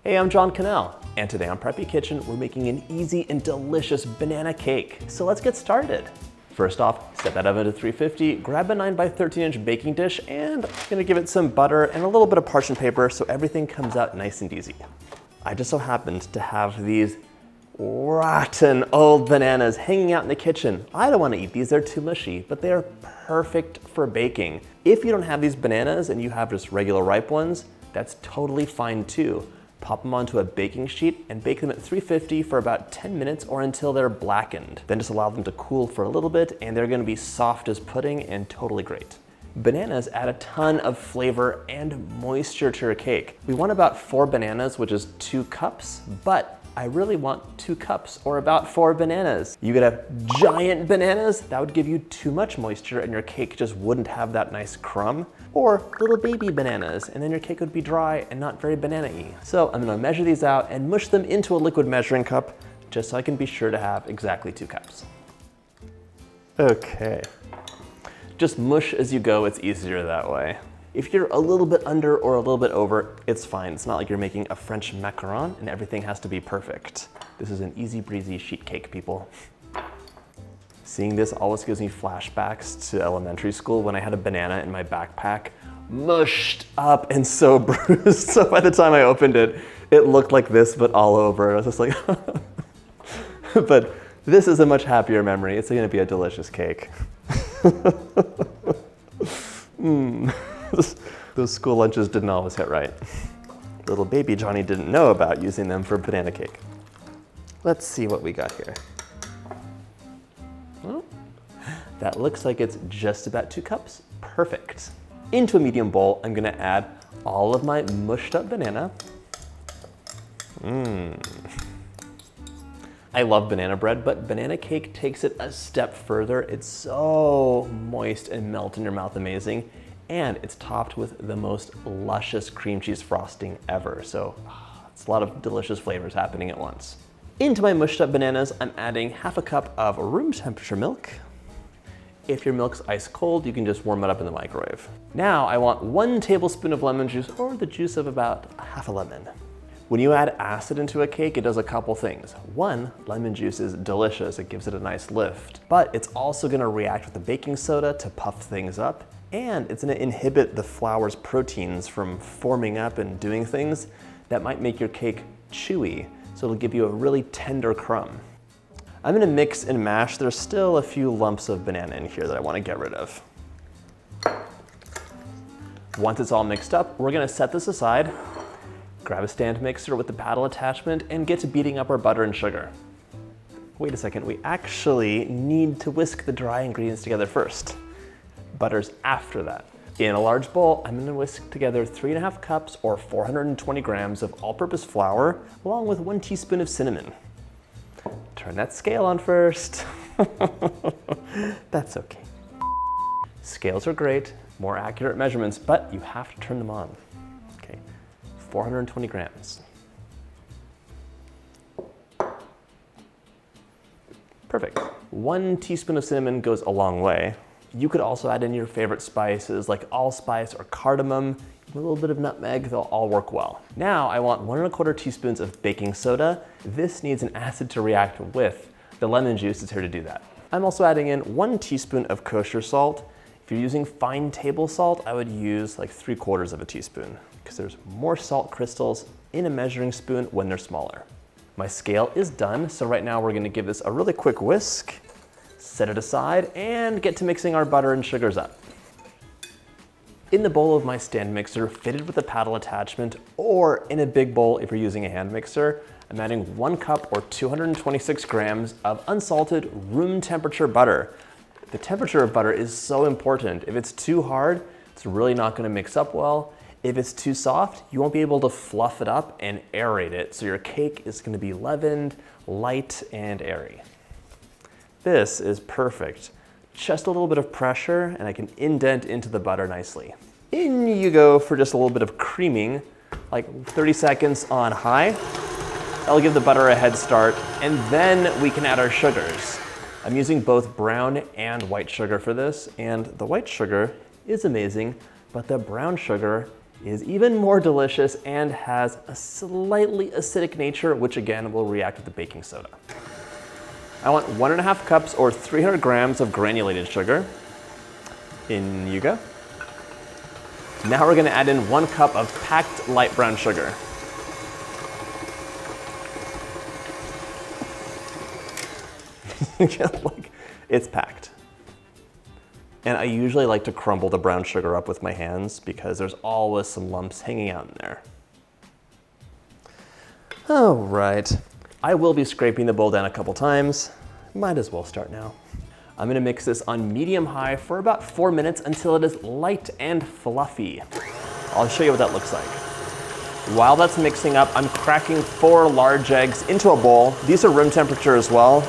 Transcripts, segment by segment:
Hey, I'm John Cannell, and today on Preppy Kitchen, we're making an easy and delicious banana cake. So let's get started. First off, set that oven to 350, grab a 9x13-inch baking dish, and I'm gonna give it some butter and a little bit of parchment paper so everything comes out nice and easy. I just so happened to have these rotten old bananas hanging out in the kitchen. I don't wanna eat these, they're too mushy, but they are perfect for baking. If you don't have these bananas and you have just regular ripe ones, that's totally fine too. Pop them onto a baking sheet and bake them at 350 for about 10 minutes or until they're blackened. Then just allow them to cool for a little bit and they're gonna be soft as pudding and totally great. Bananas add a ton of flavor and moisture to your cake. We want about 4 bananas, which is 2 cups, but I really want 2 cups or about 4 bananas. You could have giant bananas, that would give you too much moisture and your cake just wouldn't have that nice crumb. Or little baby bananas, and then your cake would be dry and not very banana-y. So I'm gonna measure these out and mush them into a liquid measuring cup just so I can be sure to have exactly 2 cups. Okay. Just mush as you go, it's easier that way. If you're a little bit under or a little bit over, it's fine. It's not like you're making a French macaron and everything has to be perfect. This is an easy breezy sheet cake, people. Seeing this always gives me flashbacks to elementary school when I had a banana in my backpack, mushed up and so bruised. So by the time I opened it, it looked like this, but all over. I was just like, but this is a much happier memory. It's gonna be a delicious cake. Those school lunches didn't always hit right. Little baby Johnny didn't know about using them for banana cake. Let's see what we got here. Well, that looks like it's just about 2 cups. Perfect. Into a medium bowl, I'm gonna add all of my mushed up banana. I love banana bread, but banana cake takes it a step further. It's so moist and melt in your mouth amazing. And it's topped with the most luscious cream cheese frosting ever. So it's a lot of delicious flavors happening at once. Into my mushed up bananas, I'm adding half a cup of room temperature milk. If your milk's ice cold, you can just warm it up in the microwave. Now I want 1 tablespoon of lemon juice or the juice of about half a lemon. When you add acid into a cake, it does a couple things. 1, lemon juice is delicious, it gives it a nice lift, but it's also gonna react with the baking soda to puff things up, and it's gonna inhibit the flour's proteins from forming up and doing things that might make your cake chewy. So it'll give you a really tender crumb. I'm gonna mix and mash. There's still a few lumps of banana in here that I wanna get rid of. Once it's all mixed up, we're gonna set this aside, grab a stand mixer with the paddle attachment, and get to beating up our butter and sugar. Wait a second, we actually need to whisk the dry ingredients together first. Butter's after that. In a large bowl, I'm gonna whisk together 3.5 cups or 420 grams of all-purpose flour, along with 1 teaspoon of cinnamon. Turn that scale on first. That's okay. Scales are great, more accurate measurements, but you have to turn them on. Okay, 420 grams. Perfect. 1 teaspoon of cinnamon goes a long way. You could also add in your favorite spices like allspice or cardamom, a little bit of nutmeg, they'll all work well. Now I want 1¼ teaspoons of baking soda. This needs an acid to react with. The lemon juice is here to do that. I'm also adding in 1 teaspoon of kosher salt. If you're using fine table salt, I would use like 3/4 of a teaspoon because there's more salt crystals in a measuring spoon when they're smaller. My scale is done, so right now we're gonna give this a really quick whisk, set it aside, and get to mixing our butter and sugars up. In the bowl of my stand mixer, fitted with a paddle attachment, or in a big bowl if you're using a hand mixer, I'm adding 1 cup or 226 grams of unsalted room temperature butter. The temperature of butter is so important. If it's too hard, it's really not gonna mix up well. If it's too soft, you won't be able to fluff it up and aerate it, so your cake is gonna be leavened, light, and airy. This is perfect. Just a little bit of pressure and I can indent into the butter nicely. In you go for just a little bit of creaming, like 30 seconds on high. That'll give the butter a head start, and then we can add our sugars. I'm using both brown and white sugar for this, and the white sugar is amazing, but the brown sugar is even more delicious and has a slightly acidic nature, which again will react with the baking soda. I want 1.5 cups or 300 grams of granulated sugar. In you go. Now we're gonna add in 1 cup of packed light brown sugar. Like, it's packed. And I usually like to crumble the brown sugar up with my hands because there's always some lumps hanging out in there. All right, I will be scraping the bowl down a couple times. Might as well start now. I'm gonna mix this on medium-high for about 4 minutes until it is light and fluffy. I'll show you what that looks like. While that's mixing up, I'm cracking 4 large eggs into a bowl. These are room temperature as well.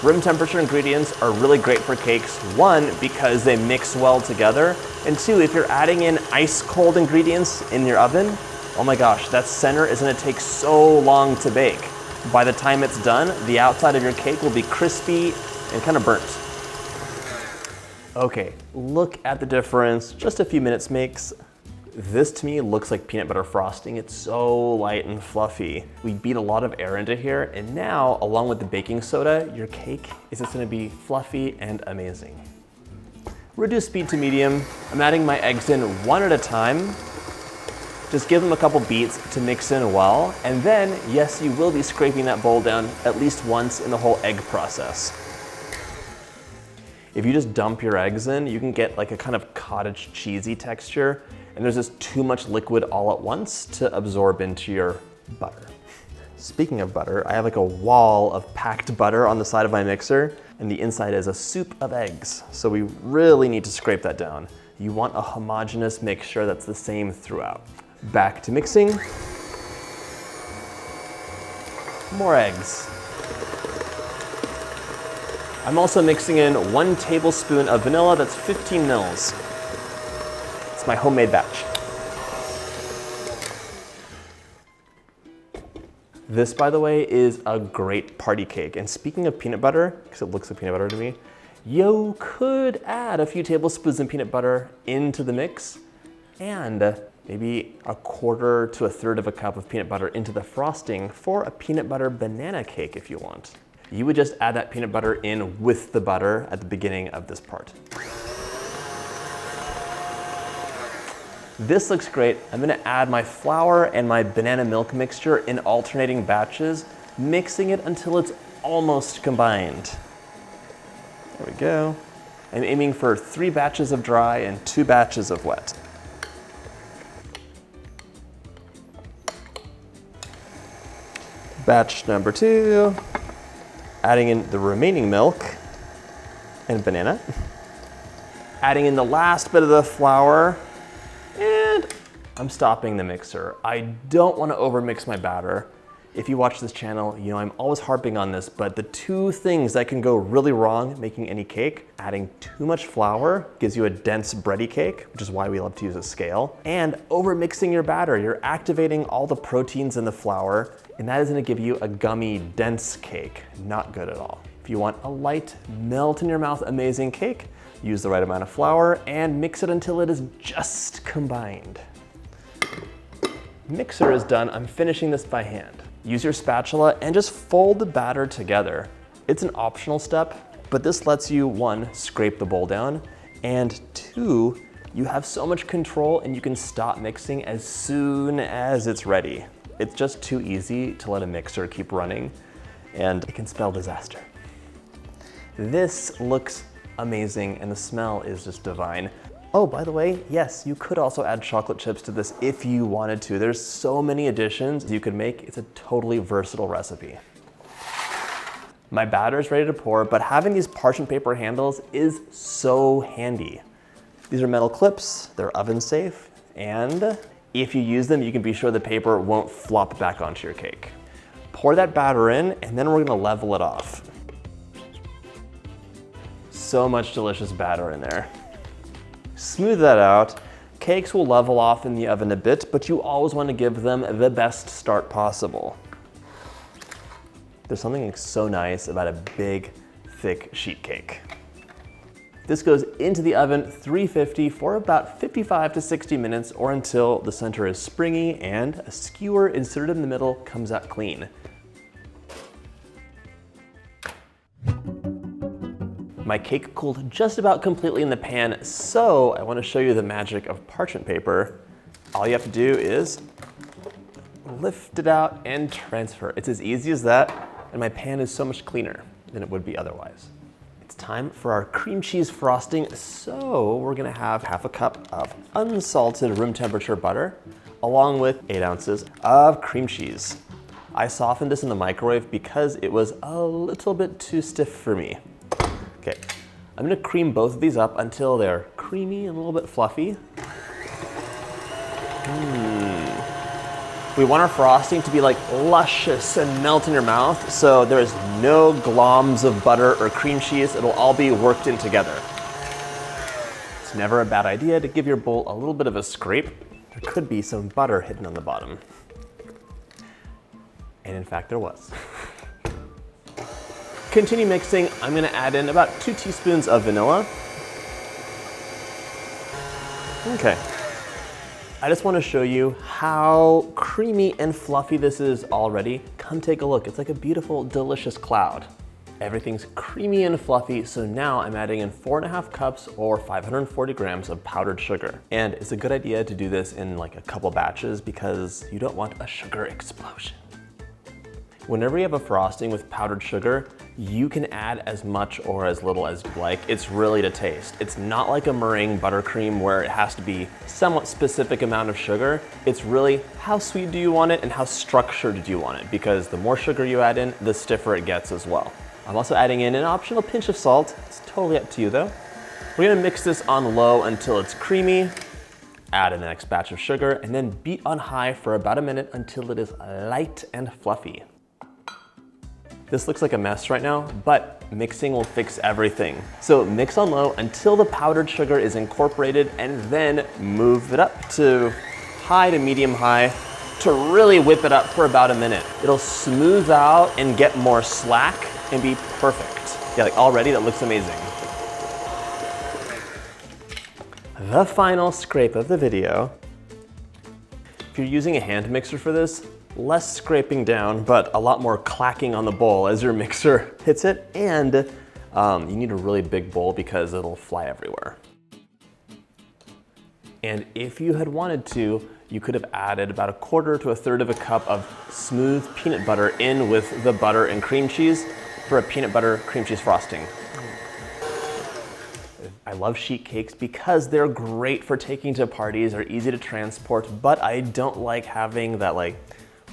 Room temperature ingredients are really great for cakes. 1, because they mix well together. And 2, if you're adding in ice cold ingredients in your oven, oh my gosh, that center is gonna take so long to bake. By the time it's done, the outside of your cake will be crispy and kind of burnt. Okay, look at the difference just a few minutes makes. This to me looks like peanut butter frosting. It's so light and fluffy. We beat a lot of air into here, and now, along with the baking soda, your cake is just gonna be fluffy and amazing. Reduce speed to medium. I'm adding my eggs in 1 at a time. Just give them a couple beats to mix in well, and then, yes, you will be scraping that bowl down at least once in the whole egg process. If you just dump your eggs in, you can get like a kind of cottage cheesy texture, and there's just too much liquid all at once to absorb into your butter. Speaking of butter, I have like a wall of packed butter on the side of my mixer, and the inside is a soup of eggs. So we really need to scrape that down. You want a homogeneous mixture that's the same throughout. Back to mixing. More eggs. I'm also mixing in 1 tablespoon of vanilla, that's 15 mils. It's my homemade batch. This, by the way, is a great party cake. And speaking of peanut butter, because it looks like peanut butter to me, you could add a few tablespoons of peanut butter into the mix and maybe 1/4 to 1/3 of a cup of peanut butter into the frosting for a peanut butter banana cake if you want. You would just add that peanut butter in with the butter at the beginning of this part. This looks great. I'm gonna add my flour and my banana milk mixture in alternating batches, mixing it until it's almost combined. There we go. I'm aiming for 3 batches of dry and 2 batches of wet. Batch number 2. Adding in the remaining milk and banana. Adding in the last bit of the flour, and I'm stopping the mixer. I don't want to overmix my batter. If you watch this channel, you know I'm always harping on this, but the 2 things that can go really wrong making any cake, adding too much flour gives you a dense bready cake, which is why we love to use a scale, and overmixing your batter. You're activating all the proteins in the flour, and that is gonna give you a gummy, dense cake. Not good at all. If you want a light, melt in your mouth, amazing cake, use the right amount of flour and mix it until it is just combined. Mixer is done. I'm finishing this by hand. Use your spatula and just fold the batter together. It's an optional step, but this lets you, 1, scrape the bowl down, and 2, you have so much control and you can stop mixing as soon as it's ready. It's just too easy to let a mixer keep running, and it can spell disaster. This looks amazing, and the smell is just divine. Oh, by the way, yes, you could also add chocolate chips to this if you wanted to. There's so many additions you could make. It's a totally versatile recipe. My batter is ready to pour, but having these parchment paper handles is so handy. These are metal clips, they're oven safe, and if you use them, you can be sure the paper won't flop back onto your cake. Pour that batter in, and then we're gonna level it off. So much delicious batter in there. Smooth that out. Cakes will level off in the oven a bit, but you always want to give them the best start possible. There's something so nice about a big, thick sheet cake. This goes into the oven 350 for about 55 to 60 minutes or until the center is springy and a skewer inserted in the middle comes out clean. My cake cooled just about completely in the pan, so I want to show you the magic of parchment paper. All you have to do is lift it out and transfer. It's as easy as that, and my pan is so much cleaner than it would be otherwise. It's time for our cream cheese frosting, so we're gonna have half a cup of unsalted room temperature butter, along with 8 ounces of cream cheese. I softened this in the microwave because it was a little bit too stiff for me. Okay, I'm gonna cream both of these up until they're creamy and a little bit fluffy. We want our frosting to be like luscious and melt in your mouth, so there's no globs of butter or cream cheese. It'll all be worked in together. It's never a bad idea to give your bowl a little bit of a scrape. There could be some butter hidden on the bottom. And in fact, there was. Continue mixing. I'm gonna add in about 2 teaspoons of vanilla. Okay. I just want to show you how creamy and fluffy this is already. Come take a look. It's like a beautiful, delicious cloud. Everything's creamy and fluffy, so now I'm adding in 4.5 cups or 540 grams of powdered sugar. And it's a good idea to do this in like a couple batches because you don't want a sugar explosion. Whenever you have a frosting with powdered sugar, you can add as much or as little as you like. It's really to taste. It's not like a meringue buttercream where it has to be somewhat specific amount of sugar. It's really how sweet do you want it and how structured do you want it, because the more sugar you add in, the stiffer it gets as well. I'm also adding in an optional pinch of salt. It's totally up to you though. We're gonna mix this on low until it's creamy, add in the next batch of sugar, and then beat on high for about a minute until it is light and fluffy. This looks like a mess right now, but mixing will fix everything. So mix on low until the powdered sugar is incorporated, and then move it up to high to medium high to really whip it up for about a minute. It'll smooth out and get more slack and be perfect. Yeah, like already that looks amazing. The final scrape of the video. If you're using a hand mixer for this, less scraping down, but a lot more clacking on the bowl as your mixer hits it. And you need a really big bowl because it'll fly everywhere. And if you had wanted to, you could have added about 1/4 to 1/3 of a cup of smooth peanut butter in with the butter and cream cheese for a peanut butter cream cheese frosting. I love sheet cakes because they're great for taking to parties, they're easy to transport, but I don't like having that like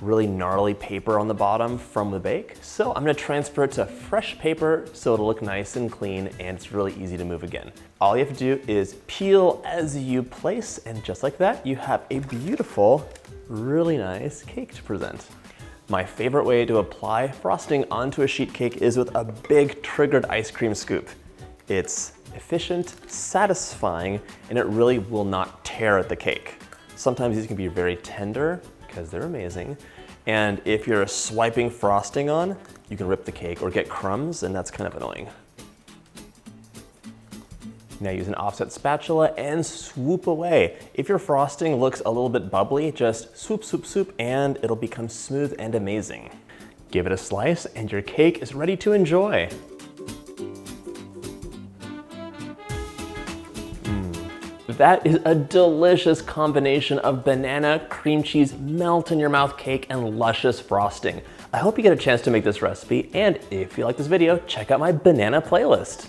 really gnarly paper on the bottom from the bake. So I'm gonna transfer it to fresh paper so it'll look nice and clean and it's really easy to move again. All you have to do is peel as you place, and just like that, you have a beautiful, really nice cake to present. My favorite way to apply frosting onto a sheet cake is with a big triggered ice cream scoop. It's efficient, satisfying, and it really will not tear at the cake. Sometimes these can be very tender because they're amazing. And if you're swiping frosting on, you can rip the cake or get crumbs, and that's kind of annoying. Now use an offset spatula and swoop away. If your frosting looks a little bit bubbly, just swoop, swoop, swoop, and it'll become smooth and amazing. Give it a slice and your cake is ready to enjoy. That is a delicious combination of banana, cream cheese, melt in your mouth cake, and luscious frosting. I hope you get a chance to make this recipe, and if you like this video, check out my banana playlist.